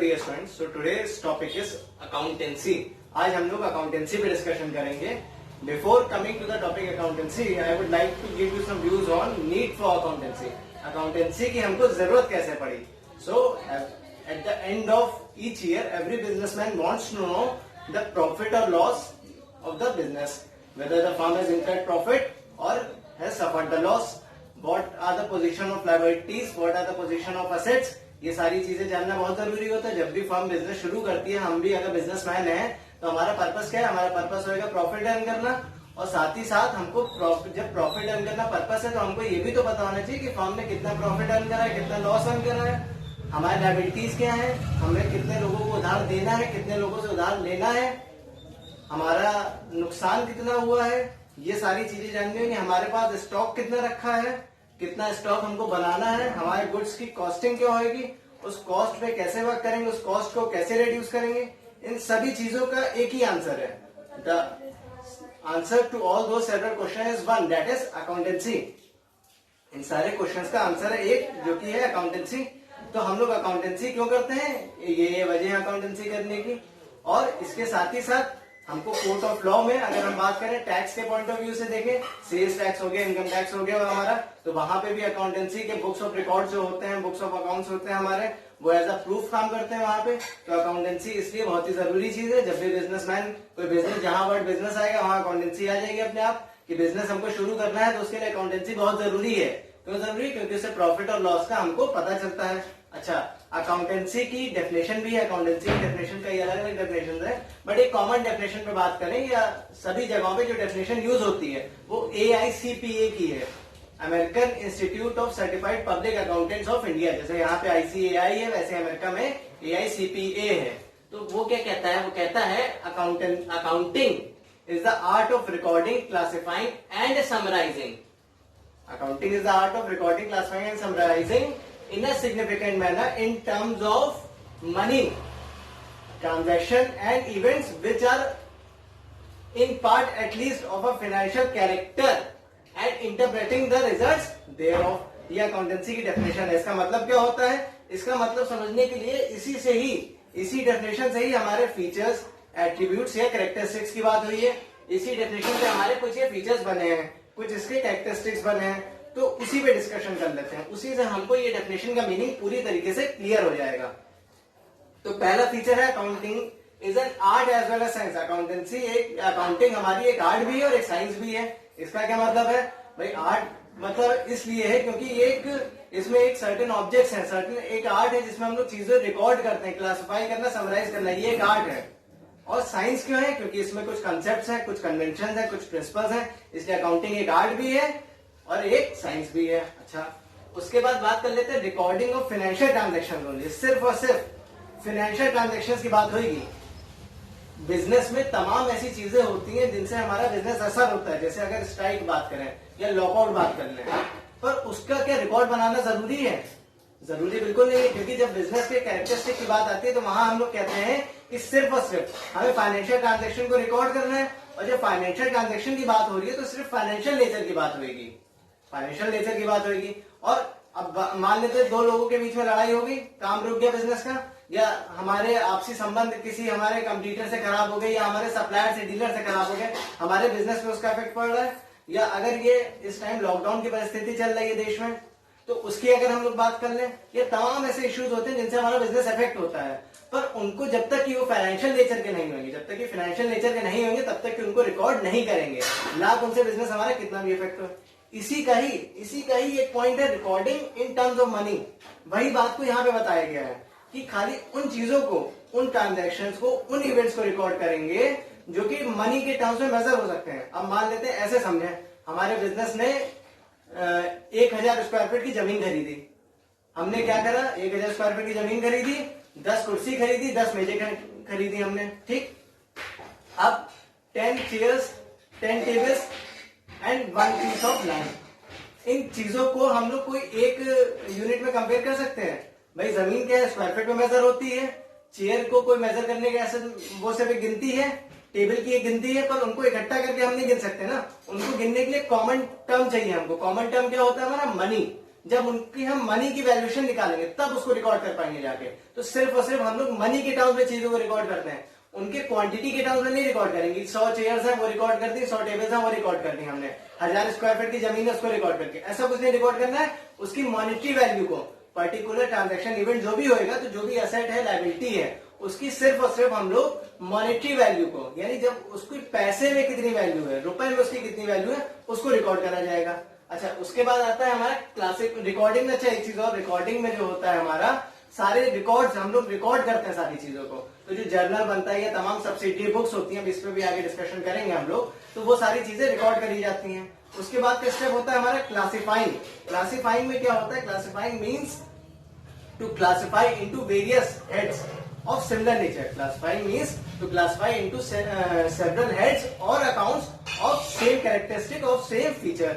dear students. So today's topic is accountancy. आज हम लोग accountancy पे discussion करेंगे. Before coming to the topic accountancy, I would like to give you some views on need for accountancy. Accountancy की हमको जरूरत कैसे पड़ी? So at the end of each year, every businessman wants to know the profit or loss of the business, whether the firm has incurred profit or has suffered the loss. What are the position of liabilities? What are the position of assets? ये सारी चीजें जानना बहुत जरूरी होता है. जब भी फर्म बिजनेस शुरू करती है, हम भी अगर बिजनेसमैन है तो हमारा पर्पस क्या है? हमारा पर्पस होगा प्रॉफिट अर्न करना. और साथ ही साथ हमको जब प्रॉफिट अर्न करना पर्पस है तो हमको ये भी तो पता होना चाहिए कि फर्म ने कितना प्रॉफिट अर्न करा है, कितना लॉस अर्न करा है, हमारी लायबिलिटीज क्या है, हमें कितने लोगों को उधार देना है, कितने लोगों से उधार लेना है, हमारा नुकसान कितना हुआ है. ये सारी चीजें जाननी होगी. हमारे पास स्टॉक कितना रखा है, कितना स्टॉक हमको बनाना है, हमारे गुड्स की कॉस्टिंग क्या होगी, उस कॉस्ट पे कैसे वर्क करेंगे, उस कॉस्ट को कैसे रिड्यूस करेंगे. इन सभी चीजों का एक ही आंसर है. The answer to all those several question is one, that is accountancy. इन सारे क्वेश्चंस का आंसर है एक, जो कि है अकाउंटेंसी. तो हम लोग अकाउंटेंसी क्यों करते हैं, ये वजह है अकाउंटेंसी करने की. और इसके साथ ही साथ हमको कोर्ट ऑफ लॉ में अगर हम बात करें टैक्स के पॉइंट ऑफ व्यू से देखें, सेल्स टैक्स हो गया, इनकम टैक्स हो गया हमारा, तो वहां पे भी अकाउंटेंसी के बुक्स ऑफ रिकॉर्ड जो होते हैं, बुक्स ऑफ अकाउंट्स होते हैं हमारे, वो एज अ प्रूफ काम करते हैं वहां पे. तो अकाउंटेंसी इसलिए बहुत ही जरूरी चीज है. जब भी बिजनेसमैन कोई बिजनेस, जहां वर्ड बिजनेस आएगा वहां अकाउंटेंसी आ जाएगी अपने आप, कि बिजनेस हमको शुरू करना है तो उसके लिए अकाउंटेंसी बहुत जरूरी है. क्यों जरूरी? क्योंकि उससे प्रॉफिट और लॉस का हमको पता चलता है. अच्छा, अकाउंटेंसी की डेफिनेशन भी है. अकाउंटेंसी की डेफिनेशन कई अलग अलग डेफिनेशन है, बट एक कॉमन डेफिनेशन पे बात करें या सभी जगहों पे जो डेफिनेशन यूज होती है वो AICPA की है, American institute of certified public accountants of India. जैसे यहाँ पे ICAI है, वैसे अमेरिका में AICPA है. तो वो क्या कहता है? वो कहता है accounting is the art of recording, classifying and summarising. Accounting is the art of recording, classifying and summarizing in a significant manner in terms of money, transaction and events which are in part at least of a financial character and interpreting the results thereof. ये accountancy की definition है. इसका मतलब क्या होता है? इसका मतलब समझने के लिए इसी डेफिनेशन से ही हमारे फीचर्स, एट्रीब्यूट्स या कैरेक्टरिस्टिक्स की बात हुई है. इसी डेफिनेशन से हमारे कुछ ये फीचर्स बने हैं, कुछ इसके कैरेक्टरिस्टिक्स बने हैं. तो उसी पे डिस्कशन कर लेते हैं. उसी से हमको ये डेफिनेशन का मीनिंग पूरी तरीके से क्लियर हो जाएगा. तो पहला फीचर है accounting is an art as well as science. Accountancy एक, अकाउंटिंग हमारी एक आर्ट भी है और एक साइंस भी है. इसका क्या मतलब है भाई? आर्ट मतलब इसलिए है क्योंकि इसमें एक सर्टेन ऑब्जेक्ट्स हैं, सर्टेन एक आर्ट है जिसमें हम लोग चीजें रिकॉर्ड करते हैं, क्लासिफाई करना, समराइज करना, ये एक आर्ट है. और साइंस क्यों है? क्योंकि इसमें कुछ कंसेप्ट्स हैं, कुछ कन्वेंशन है, कुछ प्रिंसिपल्स हैं. इसलिए अकाउंटिंग एक आर्ट भी है और एक साइंस भी है. अच्छा, उसके बाद बात कर लेते हैं recording of financial transaction only. सिर्फ और सिर्फ फाइनेंशियल ट्रांजेक्शन की बात होगी. बिजनेस में तमाम ऐसी चीजें होती हैं जिनसे हमारा बिजनेस असर होता है. जैसे अगर स्ट्राइक बात करें या लॉकआउट बात कर लें, पर उसका क्या रिकॉर्ड बनाना जरूरी है? जरूरी बिल्कुल नहीं है. क्योंकि जब बिजनेस के कैरेक्टरिस्टिक की बात आती है तो वहां हम लोग कहते हैं कि सिर्फ और सिर्फ हमें फाइनेंशियल ट्रांजेक्शन को रिकॉर्ड करना है. और जब फाइनेंशियल ट्रांजेक्शन की बात हो रही है तो सिर्फ फाइनेंशियल नेचर की बात होगी, फाइनेंशियल नेचर की बात होगी. और अब मान लेते हैं दो लोगों के बीच में लड़ाई हो गई, काम रुक गया बिजनेस का, या हमारे आपसी संबंध किसी हमारे कंपटीटर से खराब हो गए, या हमारे सप्लायर से, डीलर से खराब हो गए, हमारे बिजनेस में उसका इफेक्ट पड़ रहा है. या अगर ये इस टाइम लॉकडाउन की परिस्थिति चल रही है देश में, तो उसकी अगर हम लोग बात कर लें, ये तमाम ऐसे इश्यूज होते हैं जिनसे हमारा बिजनेस इफेक्ट होता है. पर उनको जब तक कि वो फाइनेंशियल नेचर के नहीं होंगे, जब तक कि फाइनेंशियल नेचर के नहीं होंगे, तब तक कि उनको रिकॉर्ड नहीं करेंगे, लाख उनसे बिजनेस हमारा कितना भी इफेक्ट हो. इसी का ही एक पॉइंट है recording in terms of money. वही बात को यहाँ पे बताया गया है कि खाली उन चीजों को, उन ट्रांजैक्शंस को, उन इवेंट्स को रिकॉर्ड करेंगे जो कि मनी के टर्म्स में मेजर हो सकते हैं. अब मान लेते हैं, ऐसे समझे हमारे बिजनेस ने 1000 स्क्वायर फीट की जमीन खरीदी. हमने क्या करा? 1000 स्क्वायर फीट की जमीन खरीदी, 10 कुर्सी खरीदी, 10 मेजें खरीदी हमने. ठीक, अब 10 chairs, 10 tables and 1 piece of land. इन चीजों को हम लोग कोई एक यूनिट में कंपेयर कर सकते हैं? भाई जमीन क्या है? स्क्वायर फीट में मेजर होती है. चेयर को कोई मेजर करने के ऐसे वो सिर्फ एक गिनती है, टेबल की एक गिनती है, पर उनको इकट्ठा करके हम नहीं गिन सकते ना. उनको गिनने के लिए कॉमन टर्म चाहिए हमको. कॉमन टर्म क्या होता है हमारा? मनी. जब उनकी हम मनी की वैल्यूएशन निकालेंगे तब उसको रिकॉर्ड कर पाएंगे जाके। तो सिर्फ और सिर्फ हम लोग मनी के टर्म्स में चीजों को रिकॉर्ड करते हैं, उनके क्वांटिटी के टर्म्स में नहीं रिकॉर्ड करेंगे। 100 चेयर्स है वो रिकॉर्ड कर दी, 100 टेबल्स है वो रिकॉर्ड कर दी हमने, 1000 स्क्वायर फीट की जमीन है उसको रिकॉर्ड करके, ऐसा कुछ नहीं रिकॉर्ड करना है। उसकी मॉनेटरी वैल्यू को, पर्टिकुलर ट्रांजैक्शन इवेंट जो भी होएगा, तो जो भी एसेट है लायबिलिटी है उसकी सिर्फ और सिर्फ हम लोग मॉनेटरी वैल्यू को, यानी जब उसकी पैसे में कितनी वैल्यू है, रुपए में उसकी कितनी वैल्यू है, उसको रिकॉर्ड करा जाएगा। अच्छा, उसके बाद आता है हमारा क्लासिक रिकॉर्डिंग। अच्छा, एक चीज और, रिकॉर्डिंग में जो होता है हमारा सारे रिकॉर्ड्स हम लोग रिकॉर्ड करते हैं सारी चीजों को। तो जो जर्नल बनता है या तमाम सब्सिडियरी बुक्स होती हैं, इस पे भी आगे डिस्कशन करेंगे हम लोग, तो वो सारी चीजें रिकॉर्ड करी जाती हैं। उसके बाद का स्टेप होता है हमारा क्लासिफाइंग। क्लासिफाइंग में क्या होता है? Classifying means to classify into various heads of similar nature. Classifying means to classify into several heads or accounts of same characteristic of same feature.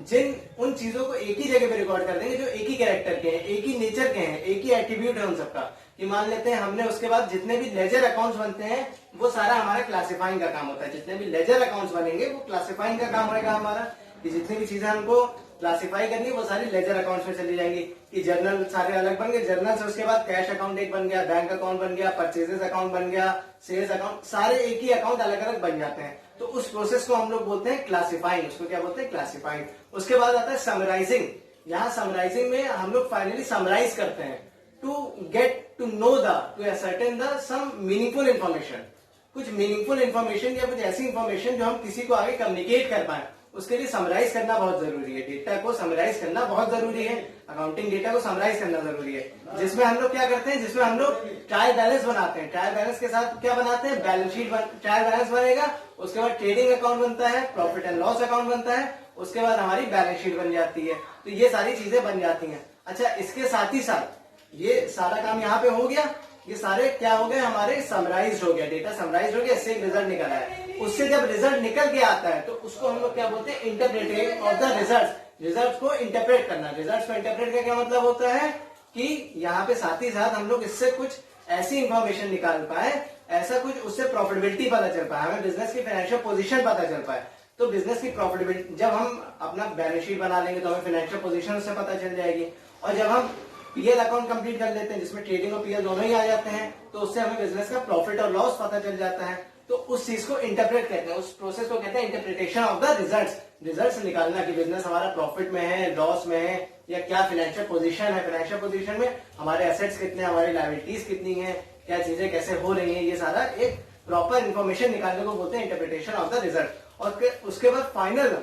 जिन उन चीजों को एक ही जगह पे रिकॉर्ड कर देंगे जो एक ही कैरेक्टर के हैं, एक ही नेचर के हैं, एक ही एट्रीब्यूट है उन सबका। कि मान लेते हैं हमने उसके बाद जितने भी लेजर अकाउंट्स बनते हैं वो सारा हमारा क्लासिफाइंग का काम होता है। जितने भी लेजर अकाउंट्स बनेंगे वो क्लासिफाइंग का काम रहेगा हमारा। कि जितनी भी चीजें हमको क्लासिफाई करनी है वो सारी लेजर अकाउंट्स में चली जाएंगी। कि जर्नल सारे अलग बन गए, जर्नल से उसके बाद कैश अकाउंट एक बन गया, बैंक अकाउंट बन गया, परचेजेस अकाउंट बन गया, सेल्स अकाउंट, सारे एक ही अकाउंट अलग अलग बन जाते हैं। तो उस प्रोसेस को हम लोग बोलते हैं क्लासिफाइंग। उसको क्या बोलते हैं? क्लासिफाइंग। उसके बाद आता है समराइजिंग। यहाँ समराइजिंग में हम लोग फाइनली समराइज करते हैं to get to know the, to ascertain the some meaningful information. कुछ मीनिंगफुल इन्फॉर्मेशन या कुछ ऐसी इन्फॉर्मेशन जो हम किसी को आगे कम्युनिकेट कर पाए, उसके लिए समराइज करना बहुत जरूरी है। डेटा को समराइज करना बहुत जरूरी है, अकाउंटिंग डेटा को समराइज करना जरूरी है। जिसमें हम लोग क्या करते हैं? जिसमें हम लोग ट्रायल बैलेंस बनाते हैं। ट्रायल बैलेंस के साथ क्या बनाते हैं? Balance sheet. ट्रायल बैलेंस बनेगा, उसके बाद ट्रेडिंग अकाउंट बनता है, प्रॉफिट एंड लॉस अकाउंट बनता है, उसके बाद हमारी बैलेंस शीट बन जाती है। तो ये सारी चीजें बन जाती हैं। अच्छा, इसके साथ ही साथ ये सारा काम यहाँ पे हो गया। ये सारे क्या हो गए? हमारे समराइज हो गया, डेटा समराइज हो गया, इससे एक रिजल्ट निकला है। उससे जब रिजल्ट निकल के आता है तो उसको हम लोग क्या बोलते हैं? Interpreting of the result. Result को इंटरप्रेट करना। रिजल्ट को इंटरप्रेट का क्या मतलब होता है? कि यहाँ पे साथ ही साथ हम लोग इससे कुछ ऐसी इंफॉर्मेशन निकाल पाए, ऐसा कुछ उससे प्रॉफिटेबिलिटी पता चल पाए, हमें बिजनेस की फाइनेंशियल पोजीशन पता चल पाए। तो बिजनेस की प्रॉफिटेबिलिटी, जब हम अपना बैलेंस शीट बना लेंगे तो हमें फाइनेंशियल पोजीशन उससे पता चल जाएगी। और जब हम पीएल अकाउंट कंप्लीट कर लेते हैं जिसमें ट्रेडिंग और पीएल दोनों ही आ जाते हैं, तो उससे हमें बिजनेस का प्रॉफिट और लॉस पता चल जाता है। तो उस चीज को इंटरप्रेट कहते हैं, उस प्रोसेस को कहते हैं interpretation of the results. Results निकालना कि बिजनेस हमारा प्रॉफिट में है, लॉस में है, या क्या फाइनेंशियल पोजीशन है। फाइनेंशियल पोजीशन में हमारे एसेट्स कितने, हमारी लायबिलिटीज कितनी है, क्या चीजें कैसे हो रही है, ये सारा एक प्रॉपर इन्फॉर्मेशन निकालने को बोलते हैं इंटरप्रिटेशन ऑफ द रिजल्ट। और उसके बाद फाइनल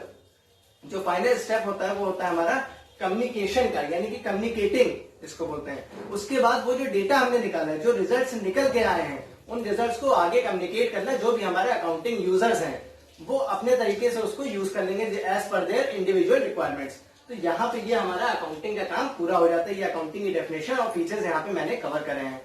जो फाइनल स्टेप होता है वो होता है हमारा कम्युनिकेशन का, यानी कि कम्युनिकेटिंग इसको बोलते हैं। उसके बाद वो जो डेटा हमने निकाला है, जो रिजल्ट्स निकल के आए हैं, उन रिजल्ट्स को आगे कम्युनिकेट करना। जो भी हमारे अकाउंटिंग यूजर्स हैं वो अपने तरीके से उसको यूज कर लेंगे as per their individual requirements. तो यहाँ पे ये हमारा अकाउंटिंग का काम पूरा हो जाता है। ये अकाउंटिंग की डेफिनेशन और फीचर्स यहाँ पे मैंने कवर करे हैं।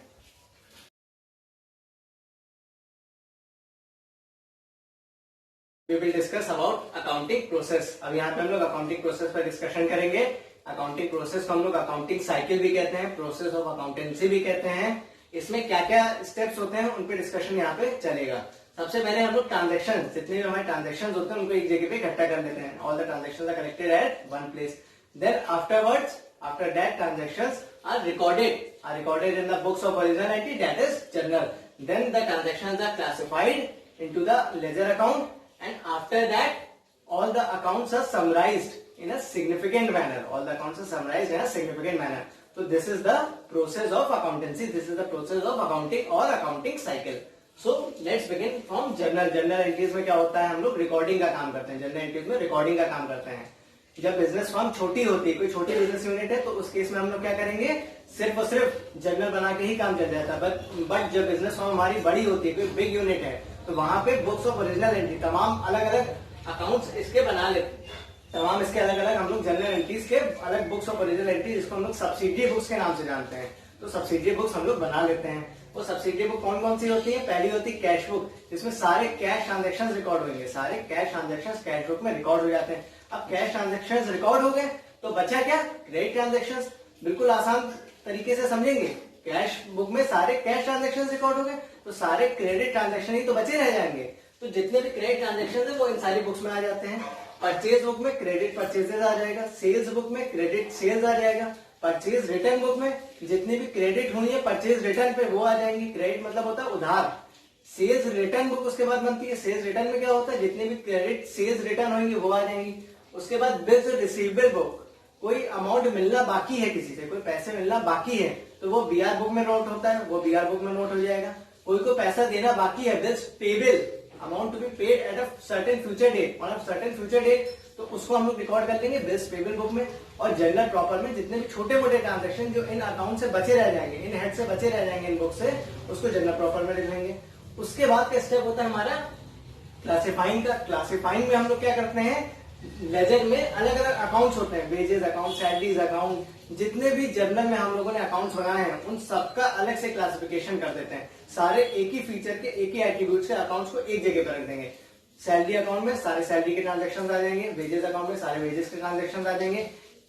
We will discuss about accounting process। अब यहाँ पे हम लोग अकाउंटिंग प्रोसेस पर डिस्कशन करेंगे। अकाउंटिंग प्रोसेस को हम लोग अकाउंटिंग साइकिल भी कहते हैं, प्रोसेस ऑफ अकाउंटेंसी भी कहते हैं। इसमें क्या क्या स्टेप्स होते हैं उन पे डिस्कशन यहाँ पे चलेगा। सबसे पहले हम लोग ट्रांजेक्शन, जितने भी हमारे ट्रांजेक्शन होते हैं उनको एक जगह पे इकट्ठा कर लेते हैं। All the transaction are collected at one place. Then afterwards, after that transactions are recorded in the books of original entry, that is journal. Then the transactions are classified into the ledger account, and after that all the accounts are summarized in a significant manner. All the accounts are summarized in a significant manner. So this is the process of accountancy. This is the process of accounting or accounting cycle. So let's begin from journal। journal entries में क्या होता है? हम लोग recording का काम करते हैं। journal entries में रिकॉर्डिंग का काम करते हैं। जब बिजनेस फर्म छोटी होती है, कोई छोटी बिजनेस यूनिट है, तो उस केस में हम लोग क्या करेंगे? सिर्फ और सिर्फ जर्नल बना के ही काम चल जाता है। बट जब बिजनेस फर्म हमारी बड़ी होती है, कोई बिग यूनिट है, तो वहां पे बुक्स ऑफ ओरिजिनल एंट्री, तमाम अलग अलग अकाउंट्स इसके बना लेते हैं। तमाम इसके अलग अलग हम लोग जर्नल एंट्रीज के अलग बुक्स ऑफ ओरिजिनल एंट्री, जिसको हम लोग सब्सिडियरी बुक्स के नाम से जानते हैं, तो सब्सिडियरी बुक्स हम लोग बना लेते हैं। वो सब्सिडियरी बुक कौन कौन सी होती है? पहली होती है कैश बुक, जिसमें सारे कैश ट्रांजेक्शन रिकॉर्ड होंगे। सारे कैश ट्रांजेक्शन कैश बुक में रिकॉर्ड हो जाते हैं। अब कैश ट्रांजेक्शन रिकॉर्ड हो गए तो बचा क्या? Credit transaction. बिल्कुल आसान तरीके से समझेंगे, कैश बुक में सारे कैश ट्रांजेक्शन रिकॉर्ड हो गए तो सारे क्रेडिट ट्रांजेक्शन ही तो बचे रह जाएंगे। तो जितने भी क्रेडिट ट्रांजेक्शन है वो इन सारी बुक्स में आ जाते हैं। परचेज बुक में क्रेडिट परचेजेज आ जाएगा, सेल्स बुक में क्रेडिट सेल्स आ जाएगा, परचेज रिटर्न बुक में जितनी भी क्रेडिट हुई है परचेज रिटर्न पे वो आ जाएंगी। क्रेडिट मतलब होता है उधार। सेल्स रिटर्न बुक उसके बाद बनती है। सेल्स रिटर्न में क्या होता है, जितनी भी क्रेडिट सेल्स रिटर्न होंगी वो आ जाएंगी। उसके बाद बिल्स रिसीवेबल बुक, कोई अमाउंट मिलना बाकी है किसी से, कोई पैसे मिलना बाकी है तो वो बीआर बुक में नोट होता है, वो बीआर बुक में नोट हो जाएगा। कोई को पैसा देना बाकी है, bills payable, amount to be paid at a certain future date, on a certain future date, तो उसको हम लोग रिकॉर्ड कर लेंगे बिल्स पेबल बुक में। और जनरल प्रॉपर में जितने भी छोटे मोटे ट्रांजेक्शन जो इन अकाउंट से बचे रह जाएंगे, इन हेड से बचे रह जाएंगे इन बुक से, उसको जनरल प्रॉपर में लिख लेंगे। उसके बाद का स्टेप होता है हमारा क्लासिफाइंग का। क्लासिफाइंग में हम लोग क्या करते हैं, लेजर में अलग अलग अकाउंट्स होते हैं, वेजेस अकाउंट, सैलरीज अकाउंट, जितने भी जर्नल में हम लोगों ने अकाउंट्स बनाए हैं उन सबका अलग से क्लासिफिकेशन कर देते हैं। सारे एक ही फीचर के, एक ही एट्रीब्यूट के अकाउंट्स को एक जगह पर रख देंगे। सैलरी अकाउंट में सारे सैलरी के ट्रांजेक्शन आ जाएंगे, वेजेस अकाउंट में सारे वेजेस के ट्रांजेक्शन आ जाएंगे,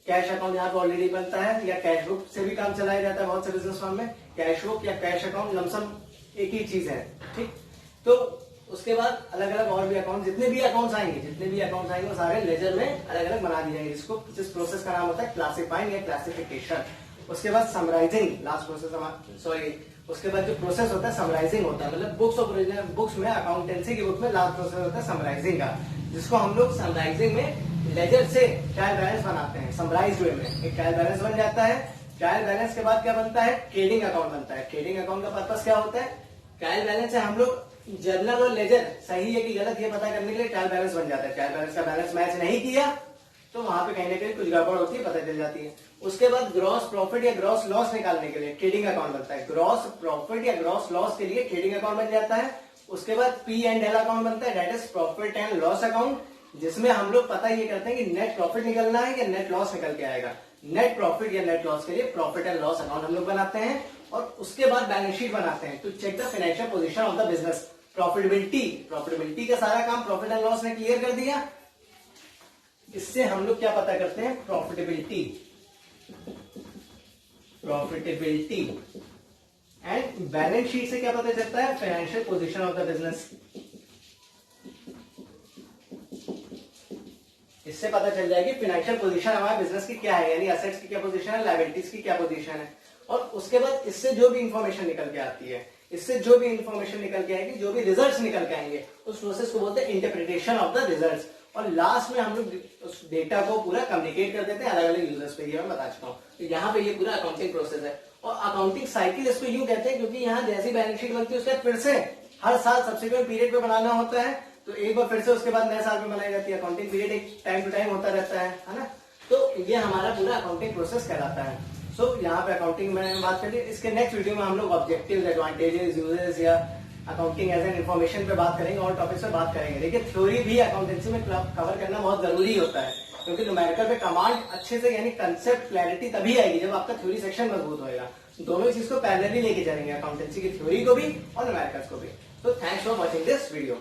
कैश अकाउंट यहाँ पे ऑलरेडी बनता है, या कैश बुक से भी काम चलाया जाता है बहुत से बिजनेस फर्म में, कैश बुक या कैश अकाउंट लमसम एक ही चीज है, ठीक। तो उसके बाद अलग अलग और भी अकाउंट, जितने भी अकाउंट्स आएंगे वो सारे लेजर में अलग अलग बना दिए जाएंगे, जिस प्रोसेस का नाम होता है क्लासिफाइंग या क्लासिफिकेशन। उसके बाद समराइजिंग, लास्ट प्रोसेस, सॉरी, उसके बाद जो प्रोसेस होता है समराइजिंग होता है, मतलब बुक्स में अकाउंटेंसी की बुक में लास्ट प्रोसेस होता है समराइजिंग का, जिसको हम लोग समराइजिंग में लेजर से ट्रायल बैलेंस बनाते हैं। समराइज वे में एक ट्रायल बैलेंस बन जाता है। ट्रायल बैलेंस के बाद क्या बनता है, ट्रेडिंग अकाउंट बनता है। ट्रेडिंग अकाउंट का पर्पस क्या होता है, ट्रायल बैलेंस से हम लोग जर्नल और लेजर सही है कि गलत ये पता करने के लिए ट्रायल बैलेंस बन जाता है। ट्रायल बैलेंस का बैलेंस मैच नहीं किया तो वहां पे कहीं ना कहीं कुछ गड़बड़ होती है, पता चल जाती है। उसके बाद ग्रॉस प्रॉफिट या ग्रॉस लॉस निकालने के लिए ट्रेडिंग अकाउंट बनता है। ग्रॉस प्रॉफिट या ग्रॉस लॉस के लिए ट्रेडिंग अकाउंट बन जाता है। उसके बाद P&L अकाउंट बनता है, that is profit and loss account, जिसमें हम लोग पता ये करते हैं कि नेट प्रॉफिट निकलना है या नेट लॉस निकल के आएगा। नेट प्रॉफिट या नेट लॉस के लिए प्रॉफिट एंड लॉस अकाउंट हम लोग बनाते हैं। और उसके बाद बैलेंस शीट बनाते हैं to check the financial position of the business. Profitability का सारा काम प्रॉफिट एंड लॉस ने क्लियर कर दिया। इससे हम लोग क्या पता करते हैं, प्रॉफिटेबिलिटी एंड बैलेंस शीट से क्या पता चलता है, financial position of the business. इससे पता चल जाएगी फाइनेंशियल पोजीशन हमारे बिजनेस की क्या है, यानी असेट्स की क्या पोजीशन है, लायबिलिटीज की क्या पोजीशन है। और उसके बाद इससे जो भी इंफॉर्मेशन निकल के आती है, जो भी रिजल्ट्स निकल के आएंगे, उस प्रोसेस को बोलते हैं इंटरप्रिटेशन ऑफ द रिजल्ट्स। और लास्ट में हम लोग उस डेटा को पूरा कम्युनिकेट कर देते हैं अलग अलग यूजर्स पे, ये मैं बता चुका हूँ। तो यहाँ पे ये पूरा अकाउंटिंग प्रोसेस है। और अकाउंटिंग साइकिल इसको यूं कहते हैं क्योंकि यहाँ जैसी बैलेंस शीट बनती है उसके फिर से हर साल सब्सिक्वेंट पीरियड पे बनाना होता है। तो एक बार फिर से उसके बाद नए साल में बनाई जाती है। अकाउंटिंग पीरियड एक टाइम टू टाइम होता रहता है ना। तो ये हमारा पूरा अकाउंटिंग प्रोसेस कहलाता है। सो यहाँ पे अकाउंटिंग में बात करिए। इसके नेक्स्ट वीडियो में हम लोग ऑब्जेक्टिव्स, एडवांटेजेस, यूजेस या अकाउंटिंग एज एन इन्फॉर्मेशन पे बात करेंगे और टॉपिक्स पे बात करेंगे। देखिए थ्योरी भी अकाउंटेंसी में कवर करना बहुत जरूरी होता है, क्योंकि न्यूमेरिकल पे कमांड अच्छे से यानी कंसेप्ट क्लैरिटी तभी आएगी जब आपका थ्योरी सेक्शन मजबूत होगा। दोनों चीज को पैरेलली लेके चलेंगे, अकाउंटेंसी की थ्योरी को भी और न्यूमेरिकल्स को भी। तो thanks for watching this video.